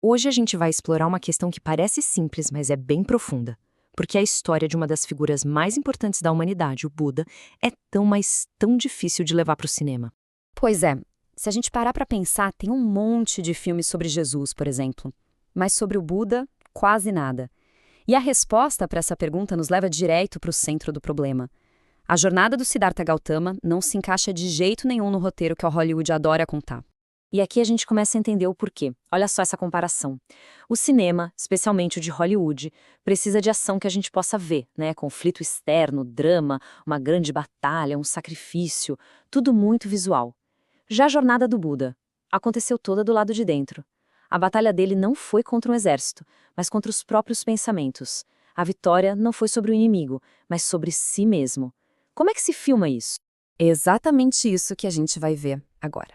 Hoje a gente vai explorar uma questão que parece simples, mas é bem profunda. Porque a história de uma das figuras mais importantes da humanidade, o Buda, é tão, mas tão difícil de levar para o cinema. Pois é, se a gente parar para pensar, tem um monte de filmes sobre Jesus, por exemplo. Mas sobre o Buda, quase nada. E a resposta para essa pergunta nos leva direto para o centro do problema. A jornada do Siddhartha Gautama não se encaixa de jeito nenhum no roteiro que a Hollywood adora contar. E aqui a gente começa a entender o porquê. Olha só essa comparação. O cinema, especialmente o de Hollywood, precisa de ação que a gente possa ver, né? Conflito externo, drama, uma grande batalha, um sacrifício, tudo muito visual. Já a jornada do Buda aconteceu toda do lado de dentro. A batalha dele não foi contra um exército, mas contra os próprios pensamentos. A vitória não foi sobre o inimigo, mas sobre si mesmo. Como é que se filma isso? É exatamente isso que a gente vai ver agora.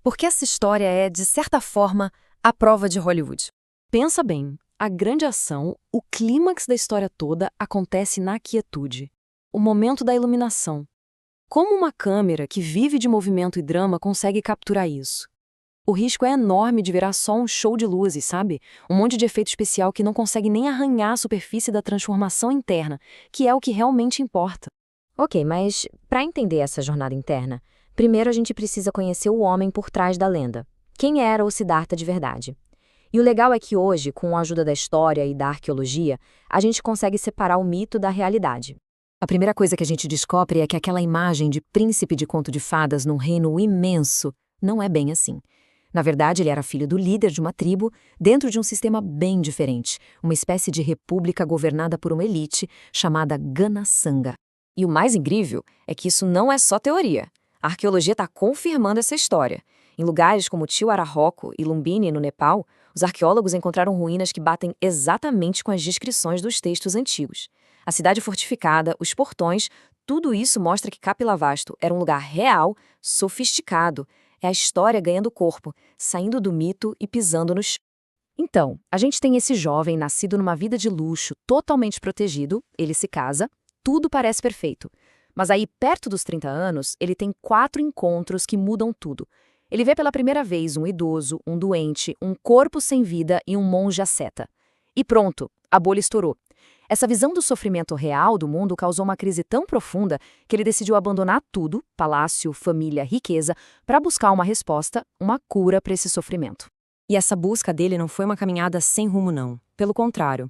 Porque essa história é, de certa forma, a prova de Hollywood. Pensa bem, a grande ação, o clímax da história toda acontece na quietude. O momento da iluminação. Como uma câmera que vive de movimento e drama consegue capturar isso? O risco é enorme de virar só um show de luzes, sabe? Um monte de efeito especial que não consegue nem arranhar a superfície da transformação interna, que é o que realmente importa. Ok, mas para entender essa jornada interna, primeiro a gente precisa conhecer o homem por trás da lenda. Quem era o Siddhartha de verdade? E o legal é que hoje, com a ajuda da história e da arqueologia, a gente consegue separar o mito da realidade. A primeira coisa que a gente descobre é que aquela imagem de príncipe de conto de fadas num reino imenso não é bem assim. Na verdade, ele era filho do líder de uma tribo dentro de um sistema bem diferente, uma espécie de república governada por uma elite chamada Ganasanga. E o mais incrível é que isso não é só teoria. A arqueologia está confirmando essa história. Em lugares como Tiwara-Roko e Lumbini, no Nepal, os arqueólogos encontraram ruínas que batem exatamente com as descrições dos textos antigos. A cidade fortificada, os portões, tudo isso mostra que Kapilavastu era um lugar real, sofisticado. É a história ganhando corpo, saindo do mito e pisando no chão. Então, a gente tem esse jovem nascido numa vida de luxo, totalmente protegido, ele se casa, tudo parece perfeito. Mas aí, perto dos 30 anos, ele tem 4 encontros que mudam tudo. Ele vê pela primeira vez um idoso, um doente, um corpo sem vida e um monge asceta. E pronto, a bolha estourou. Essa visão do sofrimento real do mundo causou uma crise tão profunda que ele decidiu abandonar tudo, palácio, família, riqueza, para buscar uma resposta, uma cura para esse sofrimento. E essa busca dele não foi uma caminhada sem rumo, não. Pelo contrário.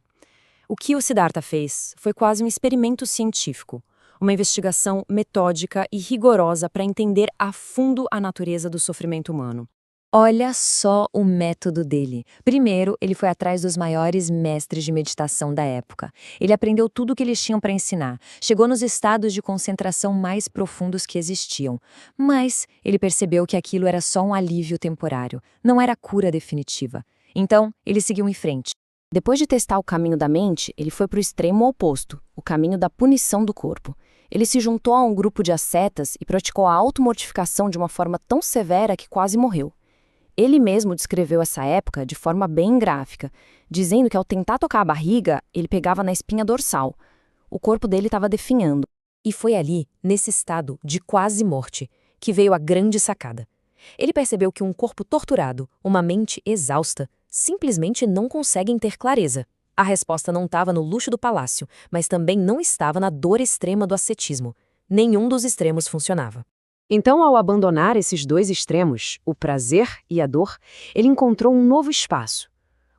O que o Siddhartha fez foi quase um experimento científico, uma investigação metódica e rigorosa para entender a fundo a natureza do sofrimento humano. Olha só o método dele. Primeiro, ele foi atrás dos maiores mestres de meditação da época. Ele aprendeu tudo o que eles tinham para ensinar. Chegou nos estados de concentração mais profundos que existiam. Mas ele percebeu que aquilo era só um alívio temporário, não era cura definitiva. Então, ele seguiu em frente. Depois de testar o caminho da mente, ele foi para o extremo oposto, o caminho da punição do corpo. Ele se juntou a um grupo de ascetas e praticou a automortificação de uma forma tão severa que quase morreu. Ele mesmo descreveu essa época de forma bem gráfica, dizendo que ao tentar tocar a barriga, ele pegava na espinha dorsal. O corpo dele estava definhando. E foi ali, nesse estado de quase morte, que veio a grande sacada. Ele percebeu que um corpo torturado, uma mente exausta, simplesmente não conseguem ter clareza. A resposta não estava no luxo do palácio, mas também não estava na dor extrema do ascetismo. Nenhum dos extremos funcionava. Então, ao abandonar esses dois extremos, o prazer e a dor, ele encontrou um novo espaço,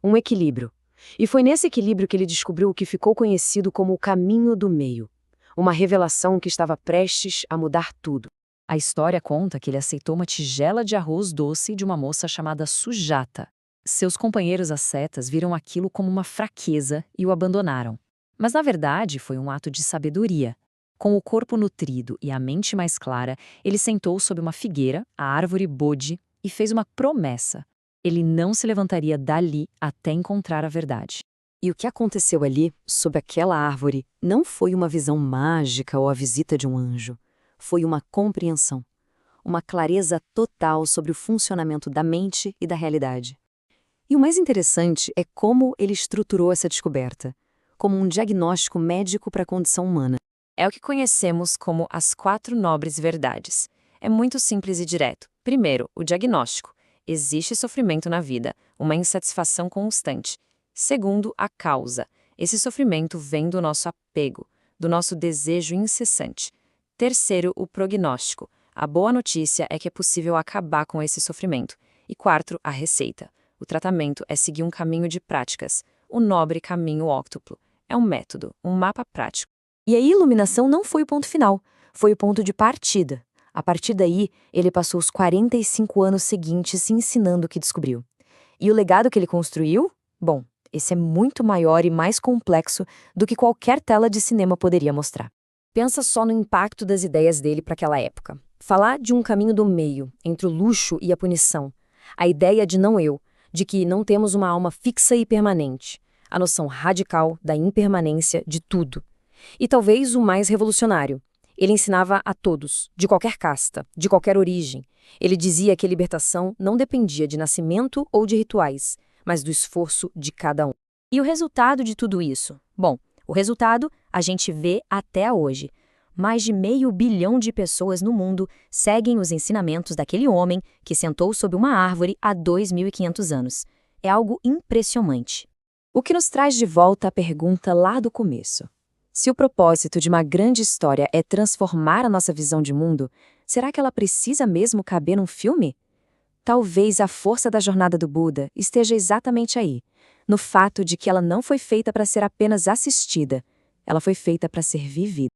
um equilíbrio. E foi nesse equilíbrio que ele descobriu o que ficou conhecido como o caminho do meio, uma revelação que estava prestes a mudar tudo. A história conta que ele aceitou uma tigela de arroz doce de uma moça chamada Sujata. Seus companheiros ascetas viram aquilo como uma fraqueza e o abandonaram. Mas, na verdade, foi um ato de sabedoria. Com o corpo nutrido e a mente mais clara, ele sentou sob uma figueira, a árvore Bodhi, e fez uma promessa. Ele não se levantaria dali até encontrar a verdade. E o que aconteceu ali, sob aquela árvore, não foi uma visão mágica ou a visita de um anjo. Foi uma compreensão, uma clareza total sobre o funcionamento da mente e da realidade. E o mais interessante é como ele estruturou essa descoberta, como um diagnóstico médico para a condição humana. É o que conhecemos como as 4 nobres verdades. É muito simples e direto. Primeiro, o diagnóstico. existe sofrimento na vida, uma insatisfação constante. Segundo, a causa. Esse sofrimento vem do nosso apego, do nosso desejo incessante. Terceiro, o prognóstico. A boa notícia é que é possível acabar com esse sofrimento. E quarto, a receita. O tratamento é seguir um caminho de práticas, o nobre caminho óctuplo. É um método, um mapa prático. E a iluminação não foi o ponto final, foi o ponto de partida. A partir daí, ele passou os 45 anos seguintes se ensinando o que descobriu. E o legado que ele construiu? Bom, esse é muito maior e mais complexo do que qualquer tela de cinema poderia mostrar. Pensa só no impacto das ideias dele para aquela época. Falar de um caminho do meio, entre o luxo e a punição. A ideia de não eu, de que não temos uma alma fixa e permanente. A noção radical da impermanência de tudo. E talvez o mais revolucionário. Ele ensinava a todos, de qualquer casta, de qualquer origem. Ele dizia que a libertação não dependia de nascimento ou de rituais, mas do esforço de cada um. E o resultado de tudo isso? Bom, o resultado a gente vê até hoje. Mais de 500 milhão de pessoas no mundo seguem os ensinamentos daquele homem que sentou sob uma árvore há 2.500 anos. É algo impressionante. O que nos traz de volta à pergunta lá do começo. Se o propósito de uma grande história é transformar a nossa visão de mundo, será que ela precisa mesmo caber num filme? Talvez a força da jornada do Buda esteja exatamente aí, no fato de que ela não foi feita para ser apenas assistida, ela foi feita para ser vivida.